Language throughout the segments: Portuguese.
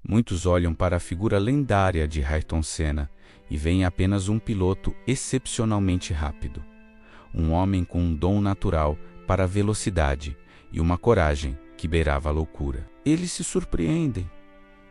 Muitos olham para a figura lendária de Ayrton Senna e veem apenas um piloto excepcionalmente rápido. Um homem com um dom natural para a velocidade e uma coragem que beirava a loucura. Eles se surpreendem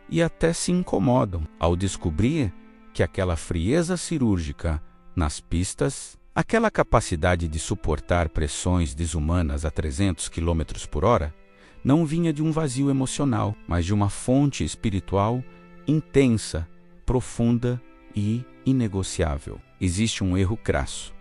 e até se incomodam ao descobrir que aquela frieza cirúrgica nas pistas, aquela capacidade de suportar pressões desumanas a 300 km por hora, não vinha de um vazio emocional, mas de uma fonte espiritual intensa, profunda e inegociável. Existe um erro crasso,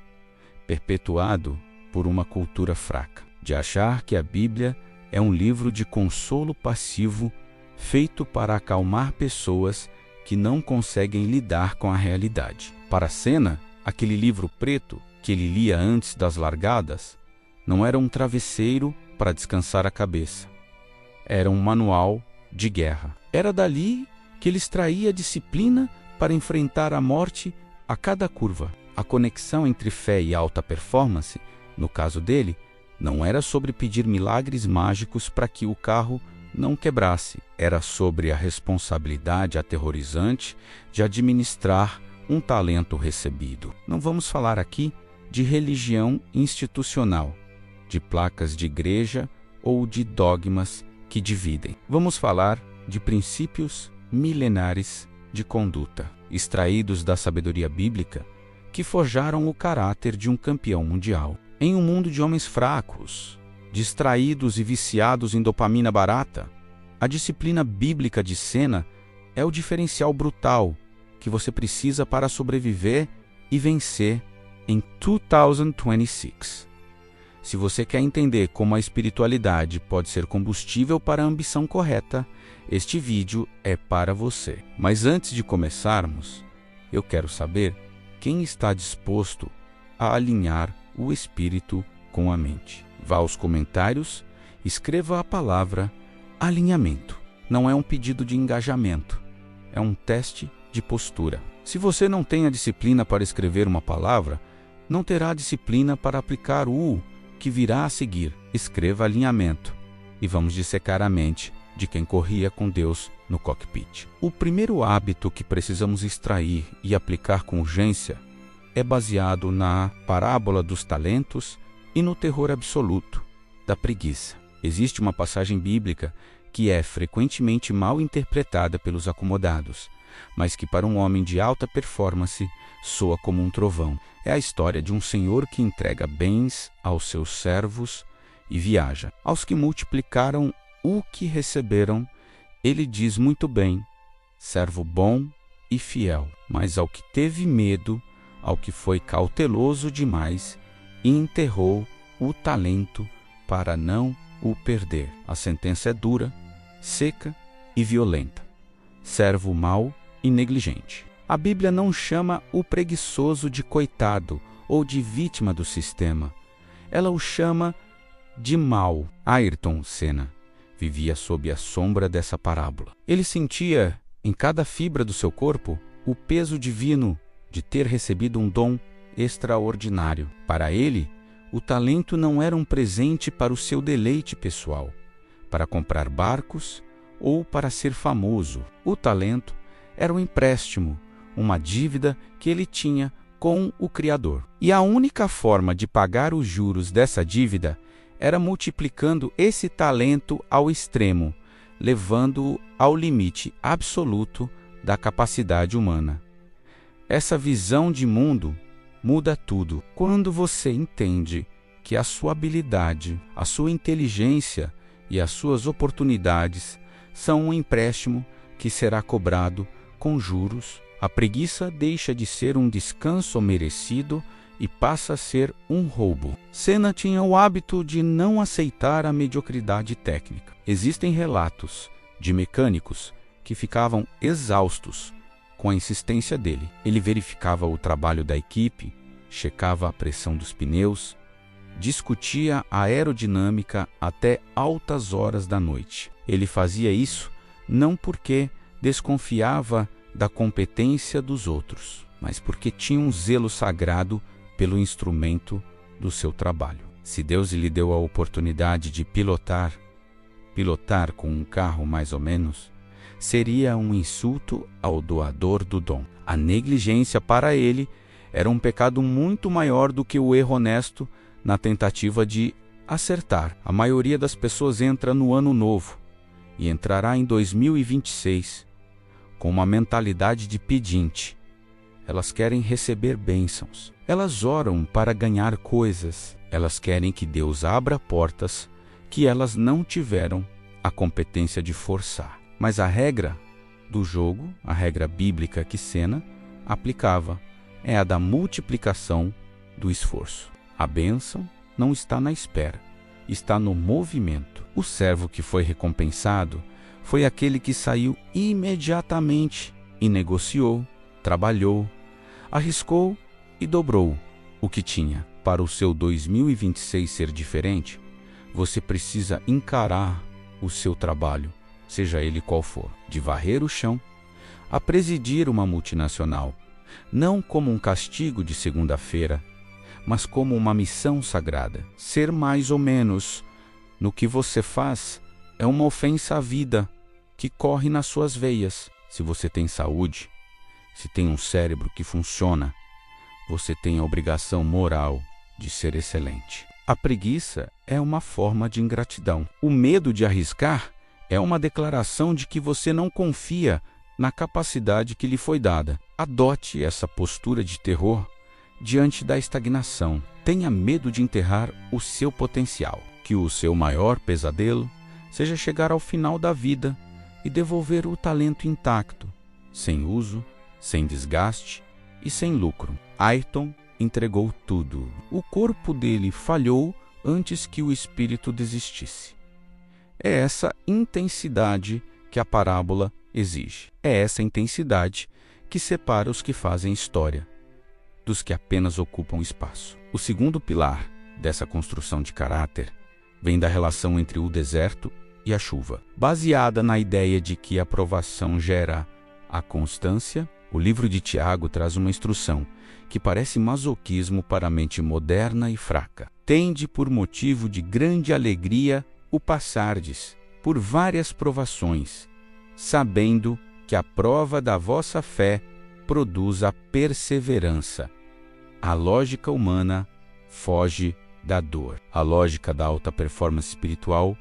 perpetuado por uma cultura fraca, de achar que a Bíblia é um livro de consolo passivo feito para acalmar pessoas que não conseguem lidar com a realidade. Para Senna, aquele livro preto que ele lia antes das largadas não era um travesseiro para descansar a cabeça. Era um manual de guerra. Era dali que ele extraía disciplina para enfrentar a morte a cada curva. A conexão entre fé e alta performance, no caso dele, não era sobre pedir milagres mágicos para que o carro não quebrasse. Era sobre a responsabilidade aterrorizante de administrar um talento recebido. Não vamos falar aqui de religião institucional, de placas de igreja ou de dogmas que dividem. Vamos falar de princípios milenares de conduta, extraídos da sabedoria bíblica, que forjaram o caráter de um campeão mundial. Em um mundo de homens fracos, distraídos e viciados em dopamina barata, a disciplina bíblica de Senna é o diferencial brutal que você precisa para sobreviver e vencer em 2026. Se você quer entender como a espiritualidade pode ser combustível para a ambição correta, este vídeo é para você. Mas antes de começarmos, eu quero saber quem está disposto a alinhar o espírito com a mente. Vá aos comentários, escreva a palavra alinhamento. Não é um pedido de engajamento, é um teste de postura. Se você não tem a disciplina para escrever uma palavra, não terá disciplina para aplicar o que virá a seguir. Escreva alinhamento e vamos dissecar a mente de quem corria com Deus no cockpit. O primeiro hábito que precisamos extrair e aplicar com urgência é baseado na parábola dos talentos e no terror absoluto da preguiça. Existe uma passagem bíblica que é frequentemente mal interpretada pelos acomodados, mas que para um homem de alta performance soa como um trovão. É a história de um senhor que entrega bens aos seus servos e viaja. Aos que multiplicaram o que receberam, ele diz muito bem, servo bom e fiel. Mas ao que teve medo, ao que foi cauteloso demais, e enterrou o talento para não o perder. A sentença é dura, seca e violenta. Servo mau e negligente. A Bíblia não chama o preguiçoso de coitado ou de vítima do sistema. Ela o chama de mau. Ayrton Senna vivia sob a sombra dessa parábola. Ele sentia em cada fibra do seu corpo o peso divino de ter recebido um dom extraordinário. Para ele, o talento não era um presente para o seu deleite pessoal, para comprar barcos ou para ser famoso. O talento era um empréstimo, uma dívida que ele tinha com o Criador. E a única forma de pagar os juros dessa dívida era multiplicando esse talento ao extremo, levando-o ao limite absoluto da capacidade humana. Essa visão de mundo muda tudo. Quando você entende que a sua habilidade, a sua inteligência e as suas oportunidades são um empréstimo que será cobrado com juros, a preguiça deixa de ser um descanso merecido e passa a ser um roubo. Senna tinha o hábito de não aceitar a mediocridade técnica. Existem relatos de mecânicos que ficavam exaustos com a insistência dele. Ele verificava o trabalho da equipe, checava a pressão dos pneus, discutia a aerodinâmica até altas horas da noite. Ele fazia isso não porque desconfiava da competência dos outros, mas porque tinha um zelo sagrado pelo instrumento do seu trabalho. Se Deus lhe deu a oportunidade de pilotar com um carro mais ou menos, seria um insulto ao doador do dom. A negligência para ele era um pecado muito maior do que o erro honesto na tentativa de acertar. A maioria das pessoas entra no ano novo e entrará em 2026 com uma mentalidade de pedinte. Elas querem receber bênçãos. Elas oram para ganhar coisas. Elas querem que Deus abra portas que elas não tiveram a competência de forçar. Mas a regra do jogo, a regra bíblica que Sena aplicava, é a da multiplicação do esforço. A bênção não está na espera, está no movimento. O servo que foi recompensado foi aquele que saiu imediatamente e negociou, trabalhou, arriscou e dobrou o que tinha. Para o seu 2026 ser diferente, você precisa encarar o seu trabalho, seja ele qual for, de varrer o chão a presidir uma multinacional, não como um castigo de segunda-feira, mas como uma missão sagrada. Ser mais ou menos no que você faz é uma ofensa à vida que corre nas suas veias. Se você tem saúde, se tem um cérebro que funciona, você tem a obrigação moral de ser excelente. A preguiça é uma forma de ingratidão. O medo de arriscar é uma declaração de que você não confia na capacidade que lhe foi dada. Adote essa postura de terror diante da estagnação. Tenha medo de enterrar o seu potencial. Que o seu maior pesadelo seja chegar ao final da vida e devolver o talento intacto, sem uso, sem desgaste e sem lucro. Ayrton entregou tudo. O corpo dele falhou antes que o espírito desistisse. É essa intensidade que a parábola exige. É essa intensidade que separa os que fazem história dos que apenas ocupam espaço. O segundo pilar dessa construção de caráter vem da relação entre o deserto e a chuva. Baseada na ideia de que a provação gera a constância, o livro de Tiago traz uma instrução que parece masoquismo para a mente moderna e fraca. Tende por motivo de grande alegria o passardes por várias provações, sabendo que a prova da vossa fé produz a perseverança. A lógica humana foge da dor. A lógica da alta performance espiritual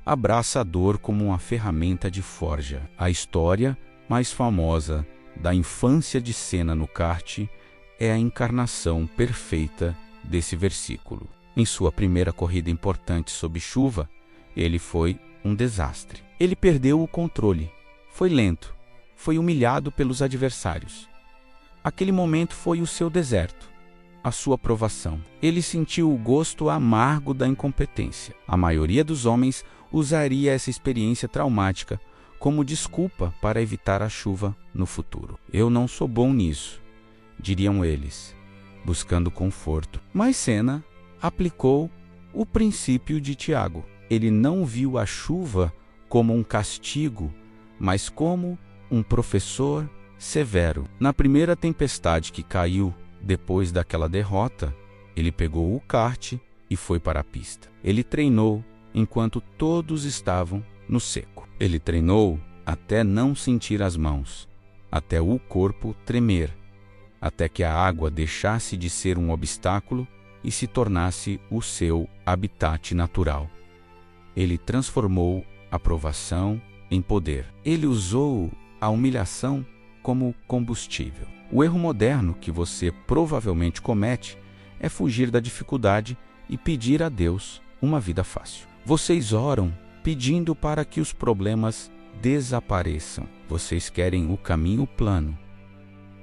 abraça a dor como uma ferramenta de forja. A história mais famosa da infância de Senna no kart é a encarnação perfeita desse versículo. Em sua primeira corrida importante sob chuva, ele foi um desastre. Ele perdeu o controle, foi lento, foi humilhado pelos adversários. Aquele momento foi o seu deserto, a sua provação. Ele sentiu o gosto amargo da incompetência. A maioria dos homens usaria essa experiência traumática como desculpa para evitar a chuva no futuro. Eu não sou bom nisso, diriam eles, buscando conforto. Mas Senna aplicou o princípio de Tiago. Ele não viu a chuva como um castigo, mas como um professor severo. Na primeira tempestade que caiu depois daquela derrota, ele pegou o kart e foi para a pista. Ele treinou enquanto todos estavam no seco. Ele treinou até não sentir as mãos, até o corpo tremer, até que a água deixasse de ser um obstáculo e se tornasse o seu habitat natural. Ele transformou a provação em poder. Ele usou a humilhação como combustível. O erro moderno que você provavelmente comete é fugir da dificuldade e pedir a Deus uma vida fácil. Vocês oram pedindo para que os problemas desapareçam. Vocês querem o caminho plano,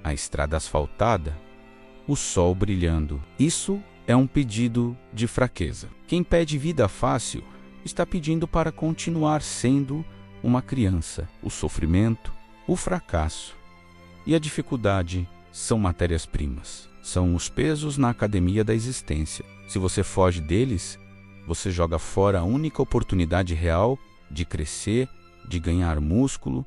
a estrada asfaltada, o sol brilhando. Isso é um pedido de fraqueza. Quem pede vida fácil está pedindo para continuar sendo uma criança. O sofrimento, o fracasso e a dificuldade são matérias-primas. São os pesos na academia da existência. Se você foge deles, você joga fora a única oportunidade real de crescer, de ganhar músculo,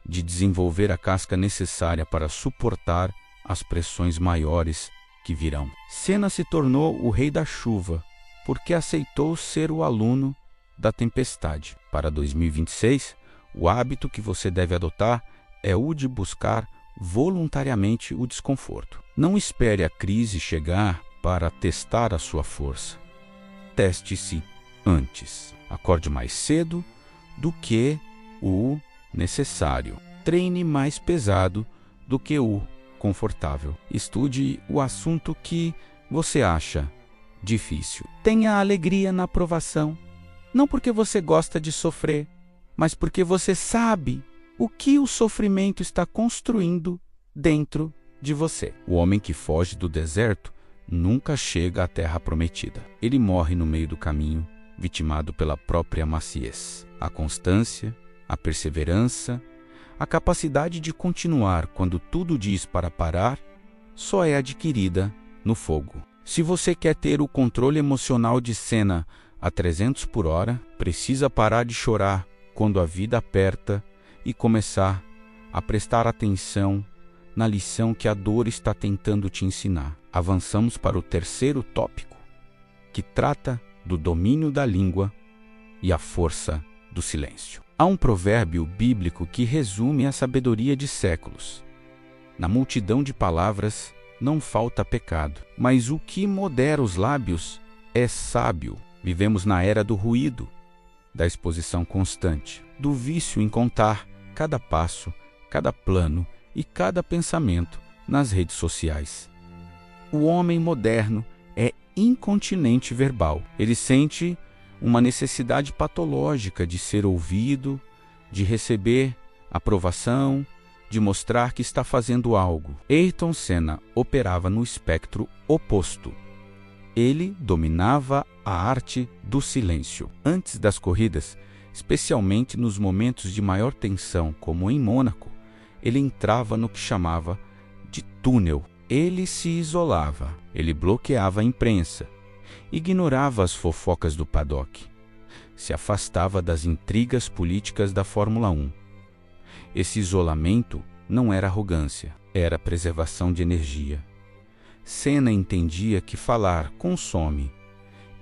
de desenvolver a casca necessária para suportar as pressões maiores que virão. Senna se tornou o rei da chuva porque aceitou ser o aluno da tempestade. Para 2026, O hábito que você deve adotar é o de buscar voluntariamente o desconforto. Não espere a crise chegar para testar a sua força. Teste-se antes. Acorde mais cedo do que o necessário. Treine mais pesado do que o confortável. Estude o assunto que você acha difícil. Tenha alegria na aprovação, não porque você gosta de sofrer, mas porque você sabe o que o sofrimento está construindo dentro de você. O homem que foge do deserto nunca chega à terra prometida. Ele morre no meio do caminho, vitimado pela própria maciez. A constância, a perseverança, a capacidade de continuar quando tudo diz para parar, só é adquirida no fogo. Se você quer ter o controle emocional de Senna a 300 por hora, precisa parar de chorar quando a vida aperta e começar a prestar atenção na lição que a dor está tentando te ensinar. Avançamos para o terceiro tópico, que trata do domínio da língua e a força do silêncio. Há um provérbio bíblico que resume a sabedoria de séculos. Na multidão de palavras não falta pecado, mas o que modera os lábios é sábio. Vivemos na era do ruído, da exposição constante, do vício em contar cada passo, cada plano e cada pensamento nas redes sociais. O homem moderno é incontinente verbal. Ele sente uma necessidade patológica de ser ouvido, de receber aprovação, de mostrar que está fazendo algo. Ayrton Senna operava no espectro oposto. Ele dominava a arte do silêncio. Antes das corridas, especialmente nos momentos de maior tensão, como em Mônaco, ele entrava no que chamava de túnel. Ele se isolava, ele bloqueava a imprensa, ignorava as fofocas do paddock, se afastava das intrigas políticas da Fórmula 1. Esse isolamento não era arrogância, era preservação de energia. Senna entendia que falar consome,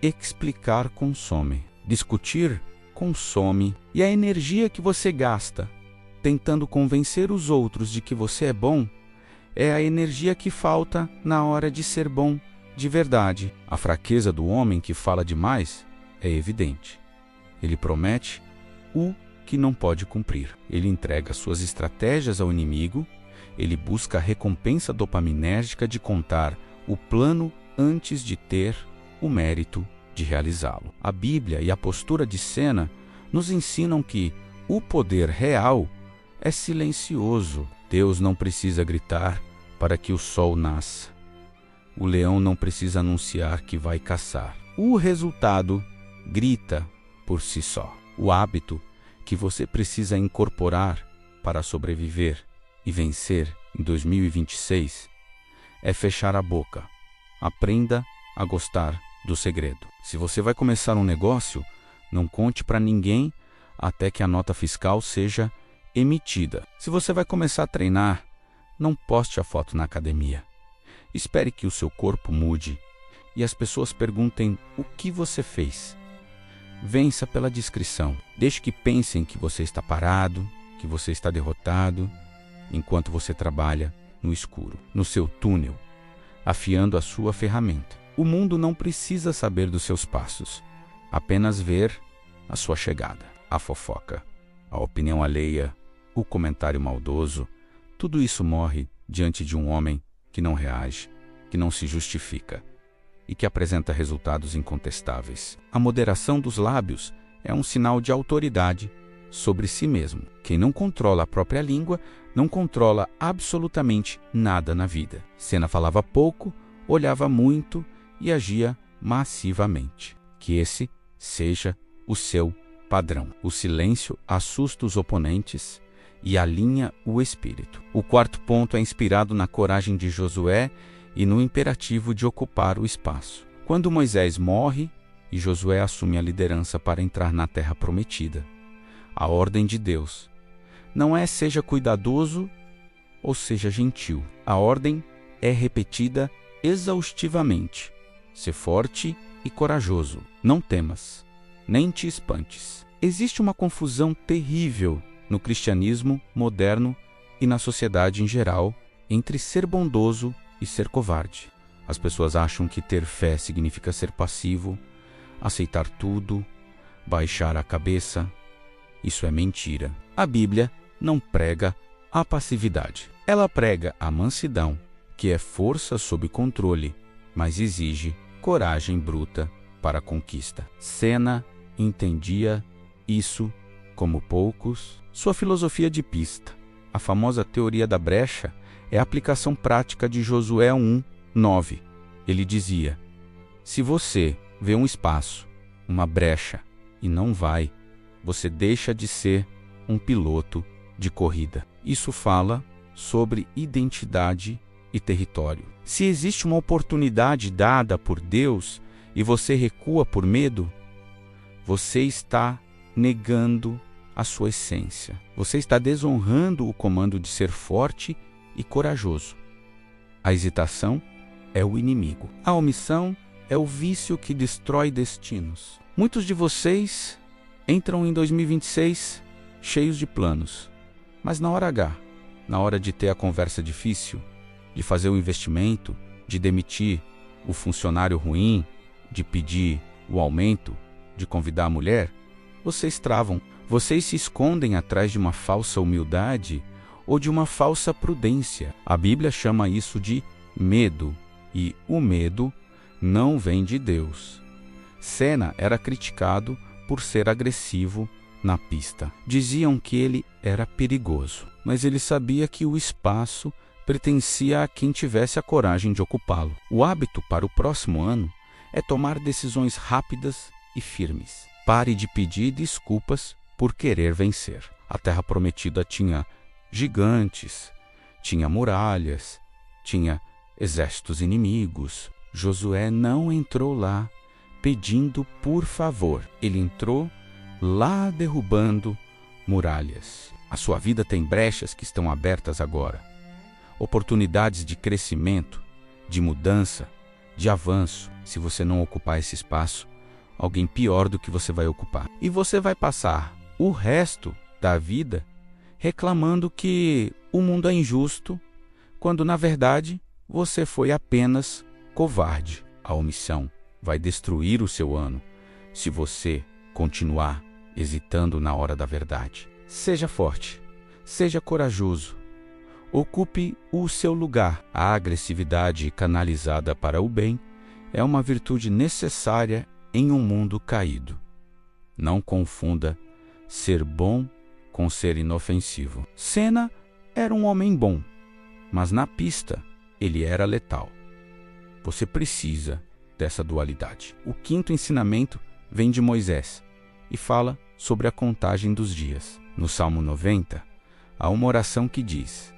explicar consome, discutir consome, e a energia que você gasta tentando convencer os outros de que você é bom é a energia que falta na hora de ser bom de verdade. A fraqueza do homem que fala demais é evidente. Ele promete o que não pode cumprir. Ele entrega suas estratégias ao inimigo, ele busca a recompensa dopaminérgica de contar o plano antes de ter o mérito de realizá-lo. A Bíblia e a postura de Senna nos ensinam que o poder real é silencioso. Deus não precisa gritar para que o sol nasça. O leão não precisa anunciar que vai caçar. O resultado grita por si só. O hábito que você precisa incorporar para sobreviver e vencer em 2026 é fechar a boca. Aprenda a gostar do segredo. Se você vai começar um negócio, não conte para ninguém até que a nota fiscal seja emitida. Se você vai começar a treinar, não poste a foto na academia. Espere que o seu corpo mude e as pessoas perguntem o que você fez. Vença pela discrição. Deixe que pensem que você está parado, que você está derrotado, enquanto você trabalha no escuro, no seu túnel, afiando a sua ferramenta. O mundo não precisa saber dos seus passos, apenas ver a sua chegada. A fofoca, a opinião alheia, o comentário maldoso, tudo isso morre diante de um homem que não reage, que não se justifica e que apresenta resultados incontestáveis. A moderação dos lábios é um sinal de autoridade sobre si mesmo. Quem não controla a própria língua não controla absolutamente nada na vida. Senna falava pouco, olhava muito e agia massivamente. Que esse seja o seu padrão. O silêncio assusta os oponentes e alinha o espírito. O quarto ponto é inspirado na coragem de Josué e no imperativo de ocupar o espaço. Quando Moisés morre e Josué assume a liderança para entrar na terra prometida, a ordem de Deus não é seja cuidadoso ou seja gentil. A ordem é repetida exaustivamente. Sê forte e corajoso. Não temas, nem te espantes. Existe uma confusão terrível no cristianismo moderno e na sociedade em geral, entre ser bondoso e ser covarde. As pessoas acham que ter fé significa ser passivo, aceitar tudo, baixar a cabeça. Isso é mentira. A Bíblia não prega a passividade. Ela prega a mansidão, que é força sob controle, mas exige coragem bruta para a conquista. Senna entendia isso como poucos. Sua filosofia de pista, a famosa teoria da brecha, é a aplicação prática de Josué 1:9. Ele dizia: se você vê um espaço, uma brecha, e não vai, você deixa de ser um piloto de corrida. Isso fala sobre identidade e território. Se existe uma oportunidade dada por Deus e você recua por medo, você está negando a sua essência. Você está desonrando o comando de ser forte e corajoso. A hesitação é o inimigo. A omissão é o vício que destrói destinos. Muitos de vocês entram em 2026 cheios de planos, mas na hora H, na hora de ter a conversa difícil, de fazer o investimento, de demitir o funcionário ruim, de pedir o aumento, de convidar a mulher, vocês travam. Vocês se escondem atrás de uma falsa humildade ou de uma falsa prudência. A Bíblia chama isso de medo, e o medo não vem de Deus. Senna era criticado por ser agressivo na pista. Diziam que ele era perigoso, mas ele sabia que o espaço pertencia a quem tivesse a coragem de ocupá-lo. O hábito para o próximo ano é tomar decisões rápidas e firmes. Pare de pedir desculpas por querer vencer. A Terra Prometida tinha gigantes, tinha muralhas, tinha exércitos inimigos. Josué não entrou lá pedindo por favor. Ele entrou lá derrubando muralhas. A sua vida tem brechas que estão abertas agora. Oportunidades de crescimento, de mudança, de avanço. Se você não ocupar esse espaço, alguém pior do que você vai ocupar. E você vai passar o resto da vida reclamando que o mundo é injusto, quando na verdade você foi apenas covarde. A omissão vai destruir o seu ano se você continuar hesitando na hora da verdade. Seja forte, seja corajoso, ocupe o seu lugar. A agressividade canalizada para o bem é uma virtude necessária em um mundo caído. Não confunda ser bom com ser inofensivo. Senna era um homem bom, mas na pista ele era letal. Você precisa dessa dualidade. O quinto ensinamento vem de Moisés e fala sobre a contagem dos dias. No Salmo 90, há uma oração que diz: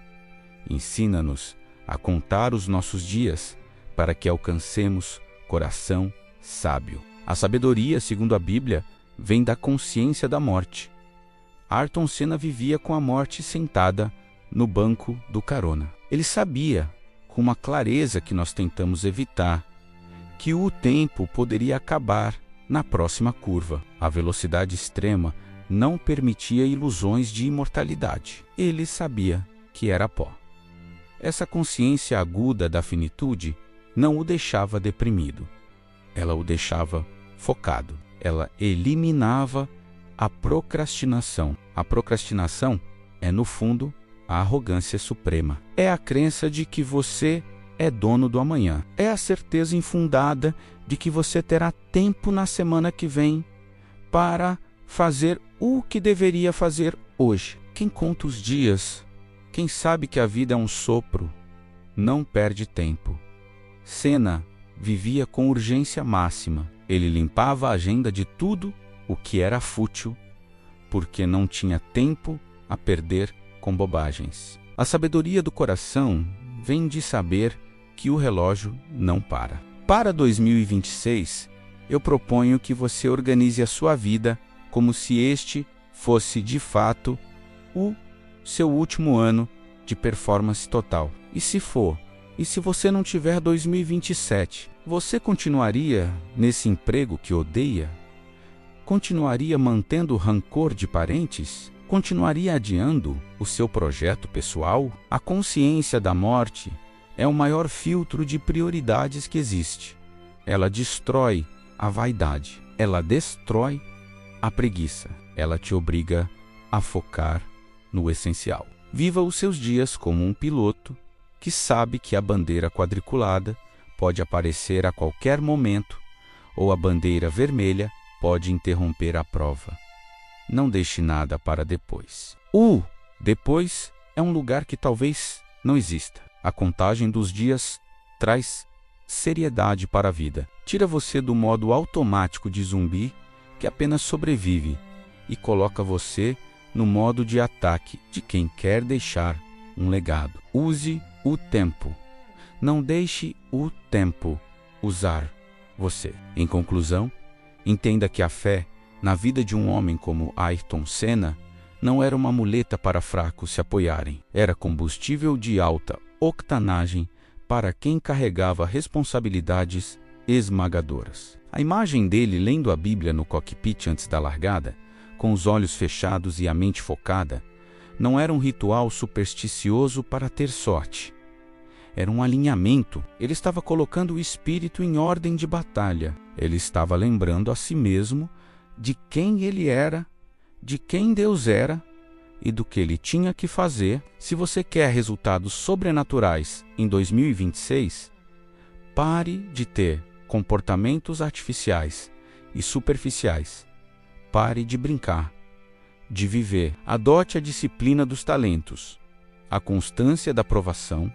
ensina-nos a contar os nossos dias para que alcancemos coração sábio. A sabedoria, segundo a Bíblia, vem da consciência da morte. Ayrton Senna vivia com a morte sentada no banco do carona. Ele sabia, com uma clareza que nós tentamos evitar, que o tempo poderia acabar na próxima curva. A velocidade extrema não permitia ilusões de imortalidade. Ele sabia que era pó. Essa consciência aguda da finitude não o deixava deprimido. Ela o deixava focado. Ela eliminava a procrastinação. A procrastinação é, no fundo, a arrogância suprema. É a crença de que você é dono do amanhã. É a certeza infundada de que você terá tempo na semana que vem para fazer o que deveria fazer hoje. Quem conta os dias, quem sabe que a vida é um sopro, não perde tempo. Senna vivia com urgência máxima. Ele limpava a agenda de tudo o que era fútil, porque não tinha tempo a perder com bobagens. A sabedoria do coração vem de saber que o relógio não para. Para 2026, eu proponho que você organize a sua vida como se este fosse de fato o seu último ano de performance total. E se for, e se você não tiver 2027, você continuaria nesse emprego que odeia? Continuaria mantendo rancor de parentes? continuaria adiando o seu projeto pessoal? A consciência da morte é o maior filtro de prioridades que existe. Ela destrói a vaidade, ela destrói a preguiça, ela te obriga a focar no essencial. Viva os seus dias como um piloto que sabe que a bandeira quadriculada pode aparecer a qualquer momento ou a bandeira vermelha pode interromper a prova. Não deixe nada para depois. O depois é um lugar que talvez não exista. A contagem dos dias traz seriedade para a vida. Tira você do modo automático de zumbi que apenas sobrevive e coloca você no modo de ataque de quem quer deixar um legado. Use o tempo. Não deixe o tempo usar você. Em conclusão, entenda que a fé na vida de um homem como Ayrton Senna não era uma muleta para fracos se apoiarem. Era combustível de alta octanagem para quem carregava responsabilidades esmagadoras. A imagem dele lendo a Bíblia no cockpit antes da largada, com os olhos fechados e a mente focada, não era um ritual supersticioso para ter sorte. Era um alinhamento. Ele estava colocando o espírito em ordem de batalha. Ele estava lembrando a si mesmo de quem ele era, de quem Deus era e do que ele tinha que fazer. Se você quer resultados sobrenaturais em 2026, pare de ter comportamentos artificiais e superficiais. Pare de brincar, de viver. Adote a disciplina dos talentos, a constância da provação,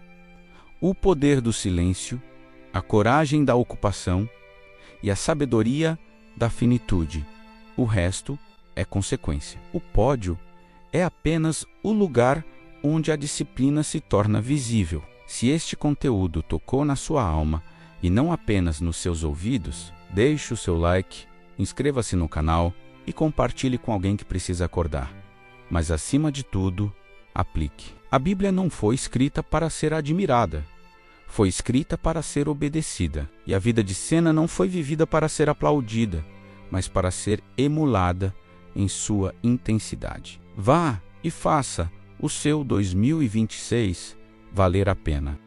o poder do silêncio, a coragem da ocupação e a sabedoria da finitude. O resto é consequência. O pódio é apenas o lugar onde a disciplina se torna visível. Se este conteúdo tocou na sua alma e não apenas nos seus ouvidos, deixe o seu like, inscreva-se no canal e compartilhe com alguém que precisa acordar. Mas, acima de tudo, aplique. A Bíblia não foi escrita para ser admirada. Foi escrita para ser obedecida. E a vida de Senna não foi vivida para ser aplaudida, mas para ser emulada em sua intensidade. Vá e faça o seu 2026 valer a pena.